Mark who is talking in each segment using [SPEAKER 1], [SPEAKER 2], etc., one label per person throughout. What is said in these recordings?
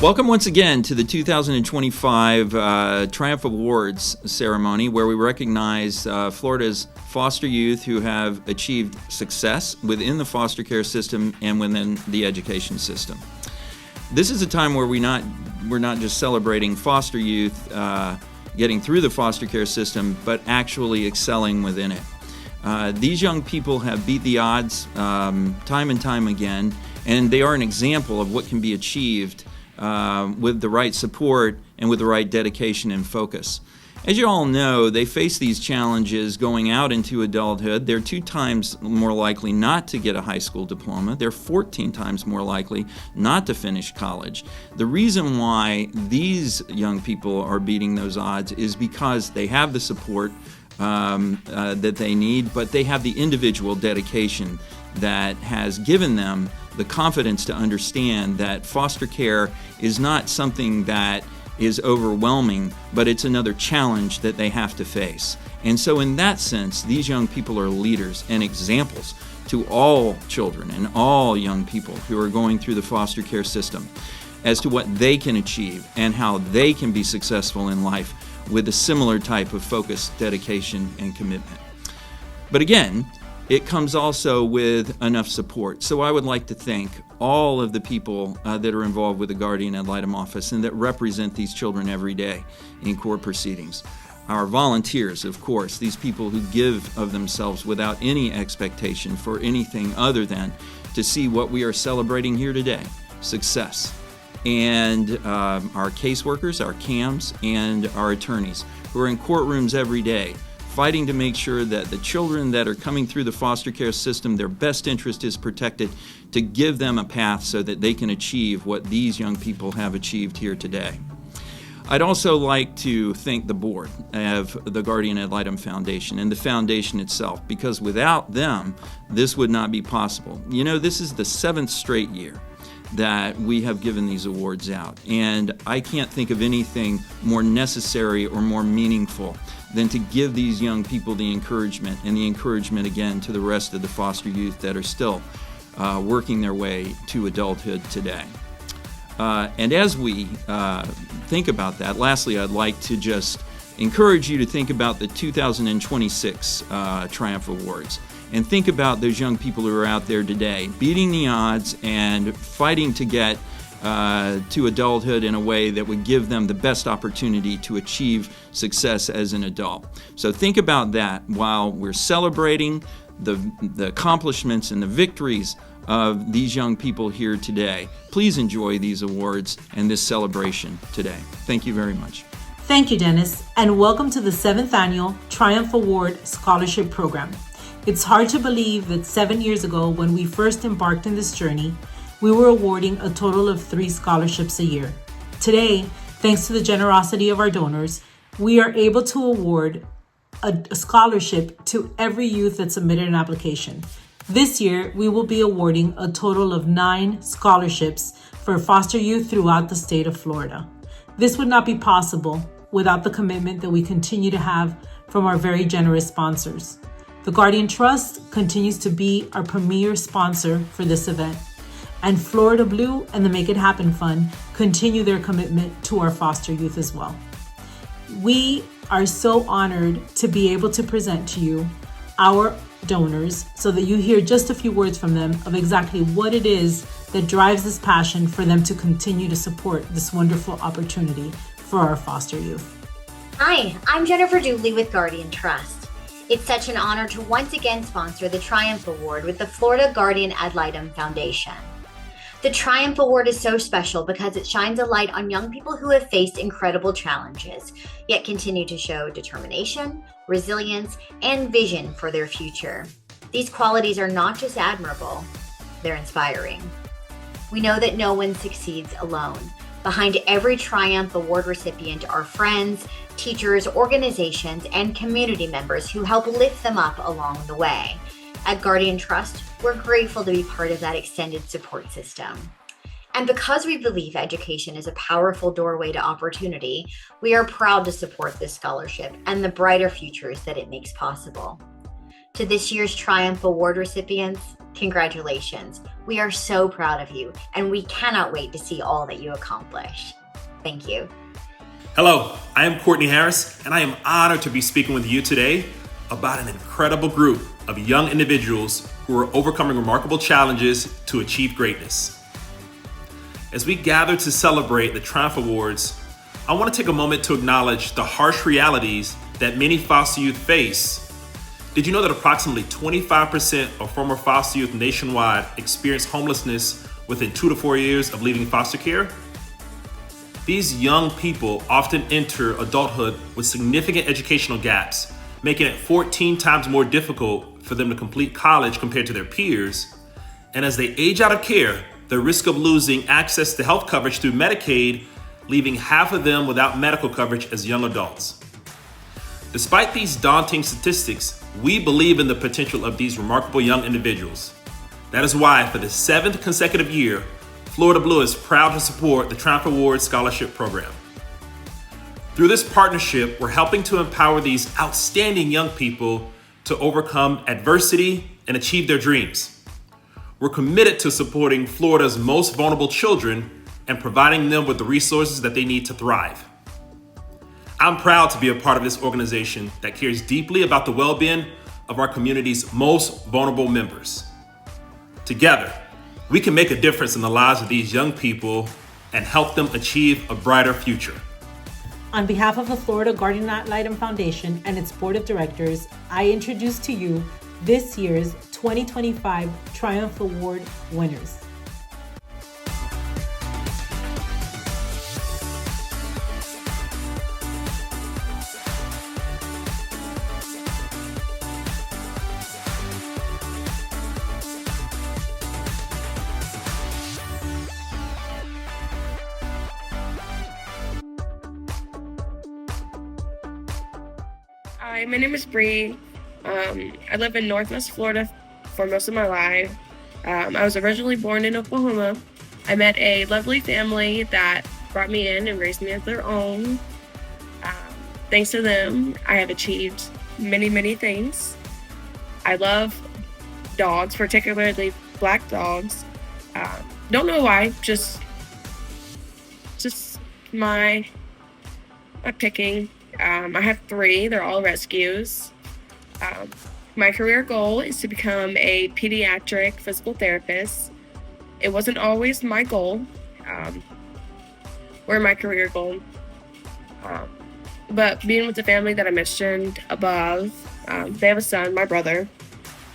[SPEAKER 1] Welcome once again to the 2025 Triumph Awards ceremony, where we recognize Florida's foster youth who have achieved success within the foster care system and within the education system. This is a time where we're not just celebrating foster youth getting through the foster care system, but actually excelling within it. These young people have beat the odds time and time again, and they are an example of what can be achieved with the right support and with the right dedication and focus. As you all know, they face these challenges going out into adulthood. They're 2 times more likely not to get a high school diploma. They're 14 times more likely not to finish college. The reason why these young people are beating those odds is because they have the support that they need, but they have the individual dedication that has given them the confidence to understand that foster care is not something that is overwhelming, but it's another challenge that they have to face. And so in that sense, these young people are leaders and examples to all children and all young people who are going through the foster care system as to what they can achieve and how they can be successful in life with a similar type of focus, dedication, and commitment. But again, it comes also with enough support. So I would like to thank all of the people that are involved with the Guardian Ad Litem office and that represent these children every day in court proceedings. Our volunteers, of course, these people who give of themselves without any expectation for anything other than to see what we are celebrating here today, success. And our caseworkers, our CAMs, and our attorneys who are in courtrooms every day fighting to make sure that the children that are coming through the foster care system, their best interest is protected, to give them a path so that they can achieve what these young people have achieved here today. I'd also like to thank the board of the Guardian Ad Litem Foundation and the foundation itself, because without them, this would not be possible. You know, this is the 7th straight year that we have given these awards out, and I can't think of anything more necessary or more meaningful than to give these young people the encouragement, and the encouragement again to the rest of the foster youth that are still working their way to adulthood today. And as we think about that, lastly, I'd like to just encourage you to think about the 2026 Triumph Awards. And think about those young people who are out there today, beating the odds and fighting to get to adulthood in a way that would give them the best opportunity to achieve success as an adult. So think about that while we're celebrating the accomplishments and the victories of these young people here today. Please enjoy these awards and this celebration today. Thank you very much.
[SPEAKER 2] Thank you, Dennis, and welcome to the 7th Annual Triumph Award Scholarship Program. It's hard to believe that 7 years ago, when we first embarked on this journey, we were awarding a total of 3 scholarships a year. Today, thanks to the generosity of our donors, we are able to award a scholarship to every youth that submitted an application. This year, we will be awarding a total of 9 scholarships for foster youth throughout the state of Florida. This would not be possible without the commitment that we continue to have from our very generous sponsors. The Guardian Trust continues to be our premier sponsor for this event, and Florida Blue and the Make It Happen Fund continue their commitment to our foster youth as well. We are so honored to be able to present to you our donors so that you hear just a few words from them of exactly what it is that drives this passion for them to continue to support this wonderful opportunity for our foster youth.
[SPEAKER 3] Hi, I'm Jennifer Dooley with Guardian Trust. It's such an honor to once again sponsor the Triumph Award with the Florida Guardian Ad Litem Foundation. The Triumph Award is so special because it shines a light on young people who have faced incredible challenges, yet continue to show determination, resilience, and vision for their future. These qualities are not just admirable, they're inspiring. We know that no one succeeds alone. Behind every Triumph Award recipient are friends, teachers, organizations, and community members who help lift them up along the way. At Guardian Trust, we're grateful to be part of that extended support system. And because we believe education is a powerful doorway to opportunity, we are proud to support this scholarship and the brighter futures that it makes possible. To this year's Triumph Award recipients, congratulations. We are so proud of you, and we cannot wait to see all that you accomplish. Thank you.
[SPEAKER 4] Hello, I am Courtney Harris, and I am honored to be speaking with you today about an incredible group of young individuals who are overcoming remarkable challenges to achieve greatness. As we gather to celebrate the Triumph Awards, I want to take a moment to acknowledge the harsh realities that many foster youth face. Did you know that approximately 25% of former foster youth nationwide experience homelessness within 2 to 4 years of leaving foster care? These young people often enter adulthood with significant educational gaps, making it 14 times more difficult for them to complete college compared to their peers. And as they age out of care, the risk of losing access to health coverage through Medicaid, leaving half of them without medical coverage as young adults. Despite these daunting statistics, we believe in the potential of these remarkable young individuals. That is why, for the 7th consecutive year, Florida Blue is proud to support the Triumph Award Scholarship Program. Through this partnership, we're helping to empower these outstanding young people to overcome adversity and achieve their dreams. We're committed to supporting Florida's most vulnerable children and providing them with the resources that they need to thrive. I'm proud to be a part of this organization that cares deeply about the well-being of our community's most vulnerable members. Together, we can make a difference in the lives of these young people and help them achieve a brighter future.
[SPEAKER 2] On behalf of the Florida Guardian Litem Foundation and its board of directors, I introduce to you this year's 2025 Triumph Award winners.
[SPEAKER 5] Hi, my name is Bree. I live in Northwest Florida for most of my life. I was originally born in Oklahoma. I met a lovely family that brought me in and raised me as their own. Thanks to them, I have achieved many, many things. I love dogs, particularly black dogs. Don't know why, just my picking. I have 3. They're all rescues. My career goal is to become a pediatric physical therapist. It wasn't always my goal, or my career goal. But being with the family that I mentioned above, they have a son, my brother,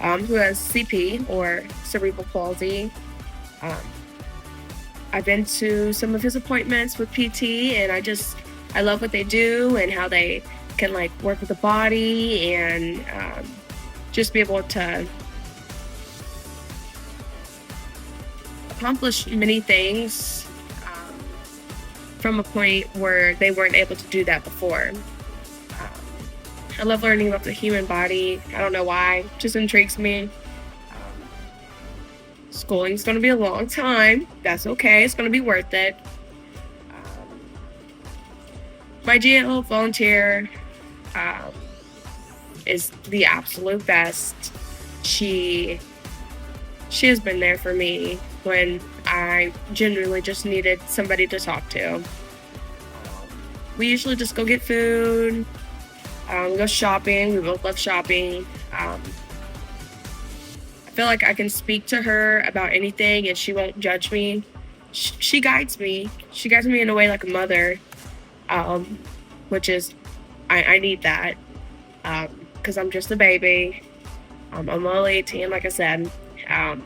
[SPEAKER 5] who has CP, or cerebral palsy. I've been to some of his appointments with PT, and I love what they do and how they can work with the body and just be able to accomplish many things from a point where they weren't able to do that before. I love learning about the human body. I don't know why, it just intrigues me. Schooling's going to be a long time. That's okay. It's going to be worth it. My GL volunteer is the absolute best. She has been there for me when I genuinely just needed somebody to talk to. We usually just go get food, go shopping. We both love shopping. I feel like I can speak to her about anything and she won't judge me. She guides me. She guides me in a way like a mother. Which is, I need that, because I'm just a baby. I'm only 18, like I said. A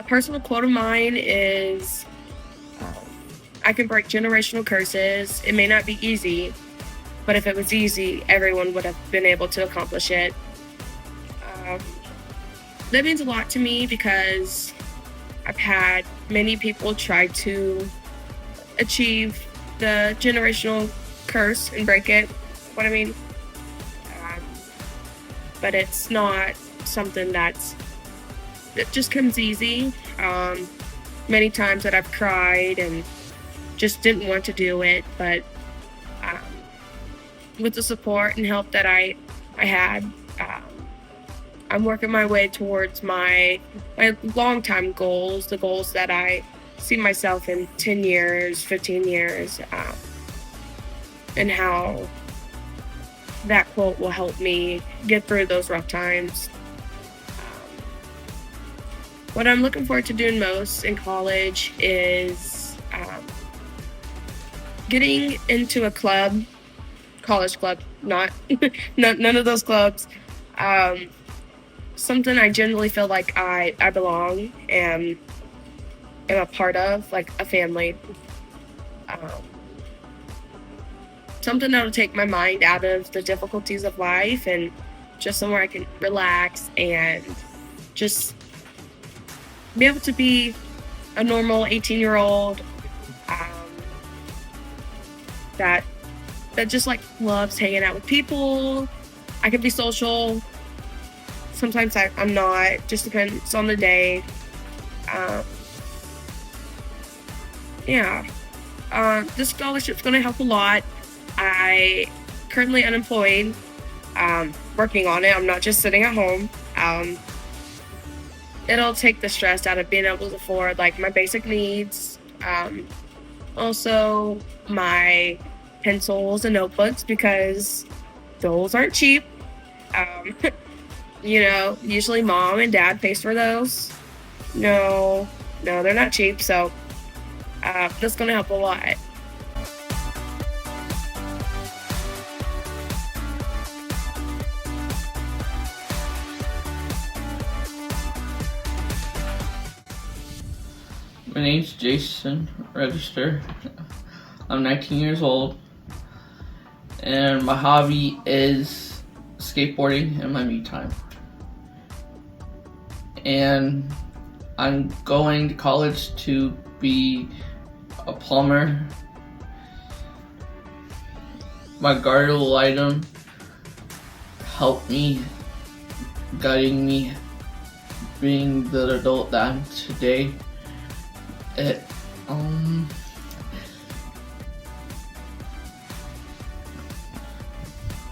[SPEAKER 5] personal quote of mine is, I can break generational curses. It may not be easy, but if it was easy, everyone would have been able to accomplish it. That means a lot to me because I've had many people try to achieve the generational curse and break it. What I mean? But it's not something that just comes easy. Many times that I've cried and just didn't want to do it, but with the support and help that I I had. I'm working my way towards my long-time goals, the goals that I see myself in 10 years, 15 years, and how that quote will help me get through those rough times. What I'm looking forward to doing most in college is getting into a club, college club, not none of those clubs. Something I generally feel like I belong and am a part of, like a family. Something that'll take my mind out of the difficulties of life and just somewhere I can relax and just be able to be a normal 18-year-old that just like loves hanging out with people. I can be social. Sometimes I'm not. Just depends on the day. This scholarship's going to help a lot. I currently unemployed. Working on it. I'm not just sitting at home. It'll take the stress out of being able to afford like my basic needs. Also my pencils and notebooks, because those aren't cheap. Usually mom and dad pays for those. No, they're not cheap. So that's going to help a lot.
[SPEAKER 6] My name's Jason Register. I'm 19 years old, and my hobby is skateboarding in my me time. And I'm going to college to be a plumber. My guardian Litem helped me, guiding me, being the adult that I'm today.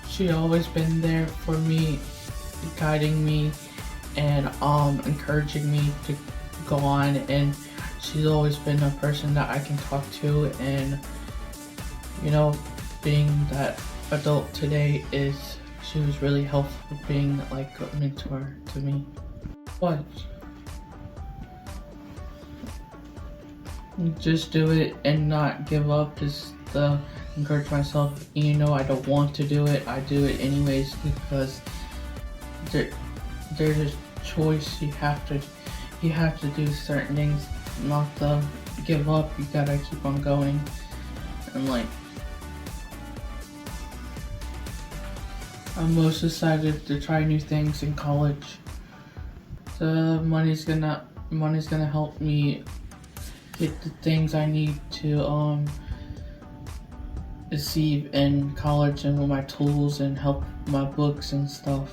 [SPEAKER 6] She always been there for me, guiding me and encouraging me to go on, and she's always been a person that I can talk to, and being that adult today she was really helpful, being like a mentor to me. What? Just do it and not give up. Just encourage myself. I don't want to do it. I do it anyways because there's a choice. You have to do certain things, not to give up. You gotta keep on going. And I'm most excited to try new things in college. The money's gonna help me get the things I need to receive in college, and with my tools and help my books and stuff.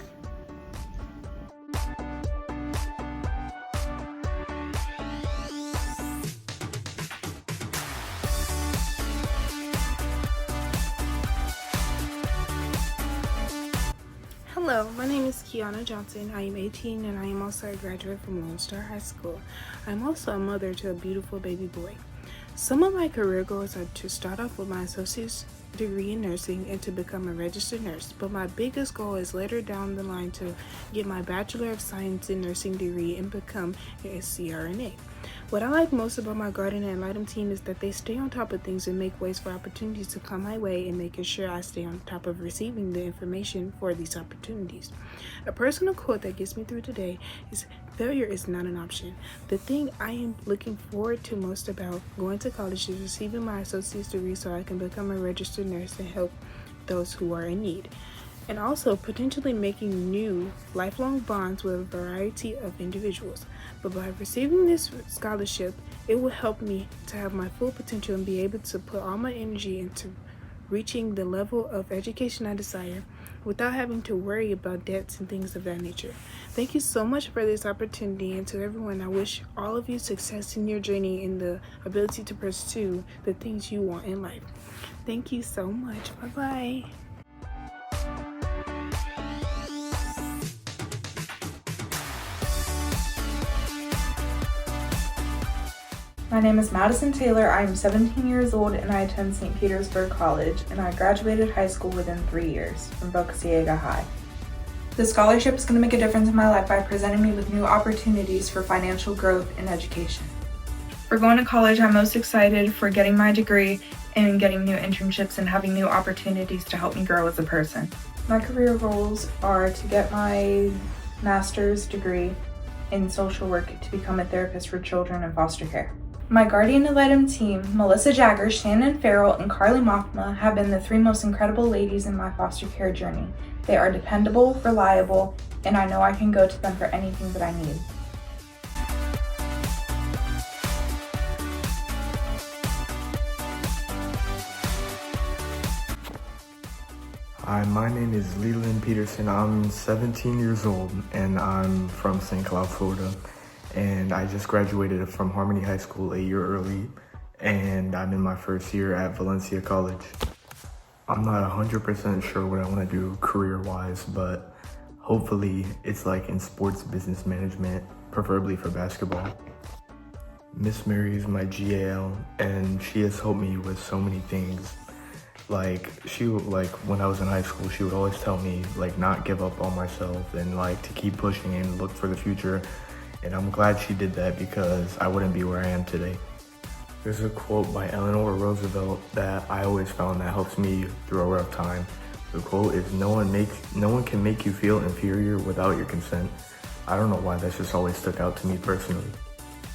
[SPEAKER 7] Hello, my name is Kiana Johnson. I am 18 and I am also a graduate from Lone Star High School. I'm also a mother to a beautiful baby boy. Some of my career goals are to start off with my associate's degree in nursing and to become a registered nurse, but my biggest goal is later down the line to get my Bachelor of Science in Nursing degree and become a CRNA. What I like most about my Guardian and Litem team is that they stay on top of things and make ways for opportunities to come my way, and making sure I stay on top of receiving the information for these opportunities. A personal quote that gets me through today is, "Failure is not an option." The thing I am looking forward to most about going to college is receiving my associate's degree so I can become a registered nurse and help those who are in need. And also potentially making new lifelong bonds with a variety of individuals. But by receiving this scholarship, it will help me to have my full potential and be able to put all my energy into reaching the level of education I desire without having to worry about debts and things of that nature. Thank you so much for this opportunity, and to everyone, I wish all of you success in your journey and the ability to pursue the things you want in life. Thank you so much. Bye-bye.
[SPEAKER 8] My name is Madison Taylor. I am 17 years old and I attend St. Petersburg College, and I graduated high school within 3 years from Boca Ciega High. The scholarship is going to make a difference in my life by presenting me with new opportunities for financial growth and education. For going to college, I'm most excited for getting my degree and getting new internships and having new opportunities to help me grow as a person. My career goals are to get my master's degree in social work to become a therapist for children in foster care. My Guardian Ad Litem team, Melissa Jagger, Shannon Farrell, and Carly Mothma, have been the 3 most incredible ladies in my foster care journey. They are dependable, reliable, and I know I can go to them for anything that I need.
[SPEAKER 9] Hi, my name is Leland Peterson. I'm 17 years old and I'm from St. Cloud, Florida. And I just graduated from Harmony High School a year early, and I'm in my first year at Valencia College. I'm not 100% sure what I want to do career-wise, but hopefully it's like in sports business management, preferably for basketball. Miss Mary is my GAL, and she has helped me with so many things. Like when I was in high school, she would always tell me not give up on myself and to keep pushing and look for the future. And I'm glad she did that because I wouldn't be where I am today. There's a quote by Eleanor Roosevelt that I always found that helps me through a rough time. The quote is, no one can make you feel inferior without your consent. I don't know why that's just always stuck out to me personally.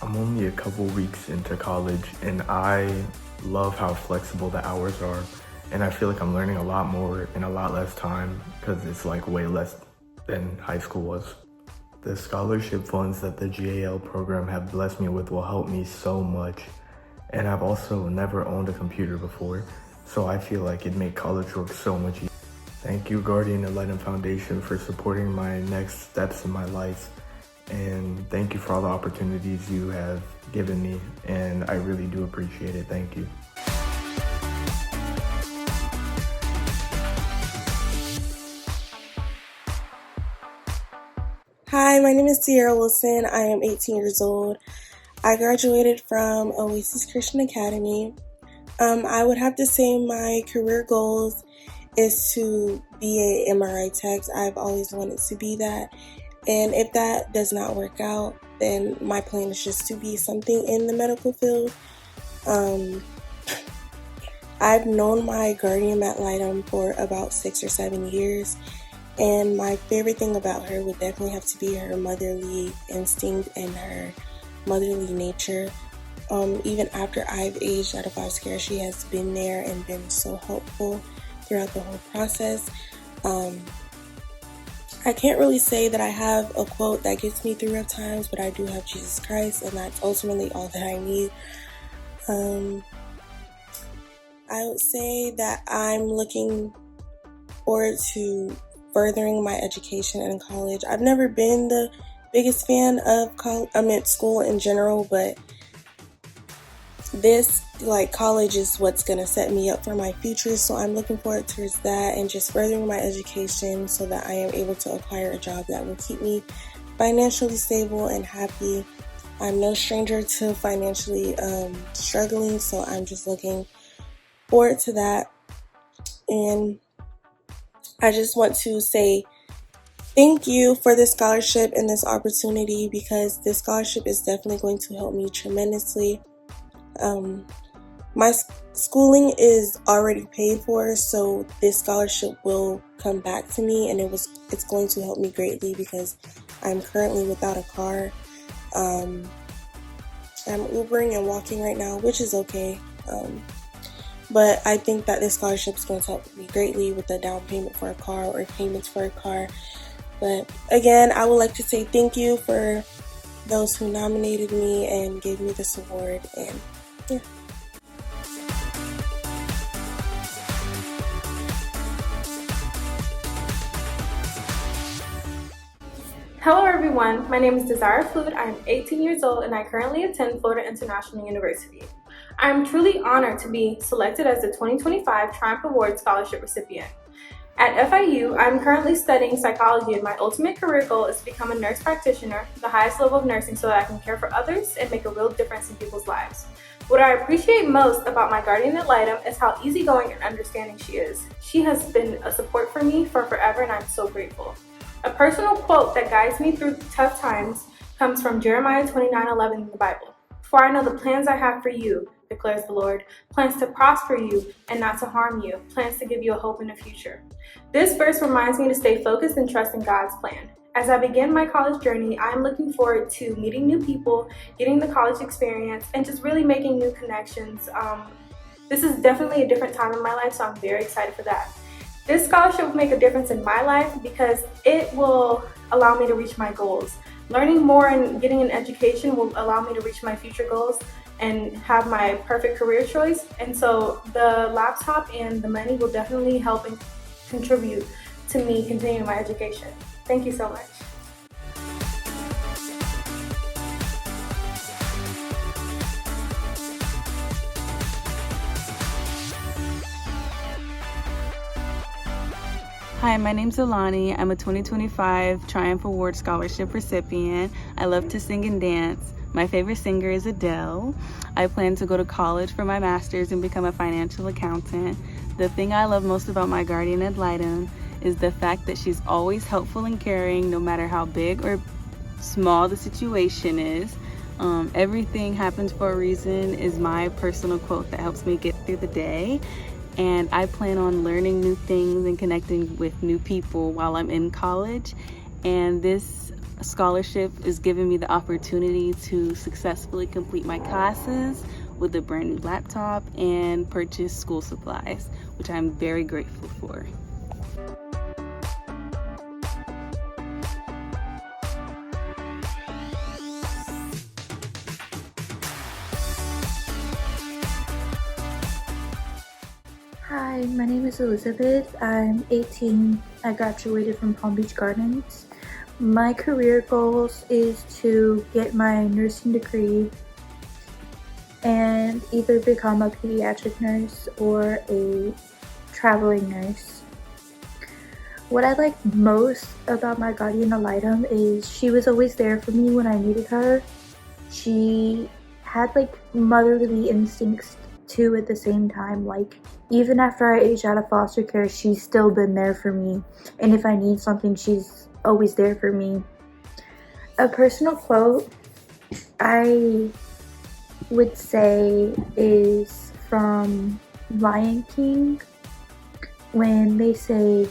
[SPEAKER 9] I'm only a couple weeks into college and I love how flexible the hours are. And I feel like I'm learning a lot more in a lot less time because it's way less than high school was. The scholarship funds that the GAL program have blessed me with will help me so much. And I've also never owned a computer before, so I feel like it'd make college work so much easier. Thank you, Guardian Ad Litem Foundation, for supporting my next steps in my life. And thank you for all the opportunities you have given me, and I really do appreciate it. Thank you.
[SPEAKER 10] Hi, my name is Sierra Wilson. I am 18 years old. I graduated from Oasis Christian Academy. I would have to say my career goals is to be an MRI tech. I've always wanted to be that. And if that does not work out, then my plan is just to be something in the medical field. I've known my guardian ad litem for about 6 or 7 years. And my favorite thing about her would definitely have to be her motherly instinct and her motherly nature. Even after I've aged out of foster care, she has been there and been so helpful throughout the whole process. I can't really say that I have a quote that gets me through rough times, but I do have Jesus Christ, and that's ultimately all that I need. I would say that I'm looking forward to furthering my education in college. I've never been the biggest fan of school in general, but this college is what's going to set me up for my future, so I'm looking forward towards that and just furthering my education so that I am able to acquire a job that will keep me financially stable and happy. I'm no stranger to financially struggling, so I'm just looking forward to that. And I just want to say thank you for this scholarship and this opportunity, because this scholarship is definitely going to help me tremendously. My schooling is already paid for, so this scholarship will come back to me, and it's going to help me greatly because I'm currently without a car. I'm Ubering and walking right now, which is okay. But I think that this scholarship is going to help me greatly with the down payment for a car or payments for a car. But again, I would like to say thank you for those who nominated me and gave me this award. And yeah.
[SPEAKER 11] Hello everyone, my name is Desire Flood. I am 18 years old and I currently attend Florida International University. I am truly honored to be selected as the 2025 Triumph Award Scholarship recipient. At FIU, I'm currently studying psychology and my ultimate career goal is to become a nurse practitioner, the highest level of nursing, so that I can care for others and make a real difference in people's lives. What I appreciate most about my guardian ad litem is how easygoing and understanding she is. She has been a support for me for forever and I'm so grateful. A personal quote that guides me through tough times comes from Jeremiah 29:11 in the Bible. For I know the plans I have for you, declares the Lord, plans to prosper you and not to harm you, plans to give you a hope in the future. This verse reminds me to stay focused and trust in God's plan. As I begin my college journey, I am looking forward to meeting new people, getting the college experience, and just really making new connections. This is definitely a different time in my life, so I'm very excited for that. This scholarship will make a difference in my life because it will allow me to reach my goals. Learning more and getting an education will allow me to reach my future goals and have my perfect career choice. And so the laptop and the money will definitely help and contribute to me continuing my education. Thank you so much.
[SPEAKER 12] Hi, my name's Alani. I'm a 2025 Triumph Award Scholarship recipient. I love to sing and dance. My favorite singer is Adele. I plan to go to college for my master's and become a financial accountant. The thing I love most about my guardian ad litem is the fact that she's always helpful and caring, no matter how big or small the situation is. Everything happens for a reason is my personal quote that helps me get through the day. And I plan on learning new things and connecting with new people while I'm in college. And this scholarship is giving me the opportunity to successfully complete my classes with a brand new laptop and purchase school supplies, which I'm very grateful for.
[SPEAKER 13] Hi, my name is Elizabeth. I'm 18. I graduated from Palm Beach Gardens. My career goals is to get my nursing degree and either become a pediatric nurse or a traveling nurse. What I like most about my guardian ad litem is she was always there for me when I needed her. She had like motherly instincts too at the same time. Like even after I aged out of foster care, she's still been there for me. And if I need something, she's always there for me. A personal quote I would say is from Lion King, when they say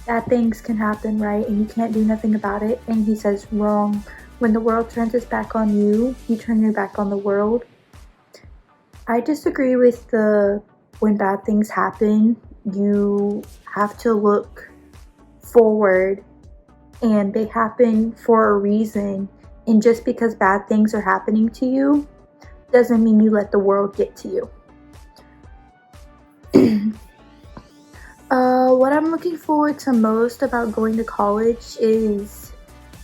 [SPEAKER 13] bad things can happen, right? And you can't do nothing about it. And he says, wrong. When the world turns its back on you, you turn your back on the world. I disagree with the when bad things happen, you have to look forward and they happen for a reason. And just because bad things are happening to you doesn't mean you let the world get to you. What I'm looking forward to most about going to college is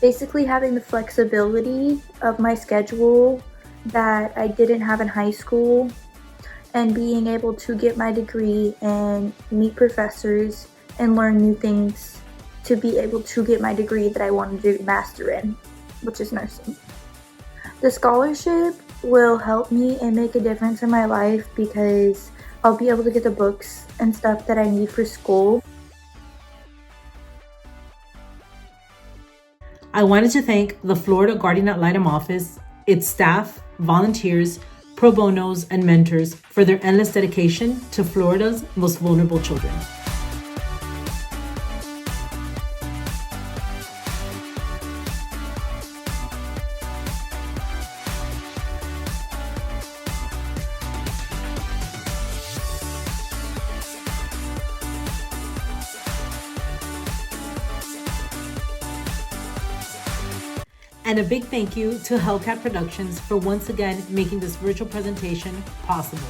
[SPEAKER 13] basically having the flexibility of my schedule that I didn't have in high school, and being able to get my degree and meet professors and learn new things to be able to get my degree that I wanted to master in, which is nursing. The scholarship will help me and make a difference in my life because I'll be able to get the books and stuff that I need for school.
[SPEAKER 2] I wanted to thank the Florida Guardian Ad Litem office, its staff, volunteers, pro bonos, and mentors for their endless dedication to Florida's most vulnerable children. And a big thank you to Hellcat Productions for once again making this virtual presentation possible.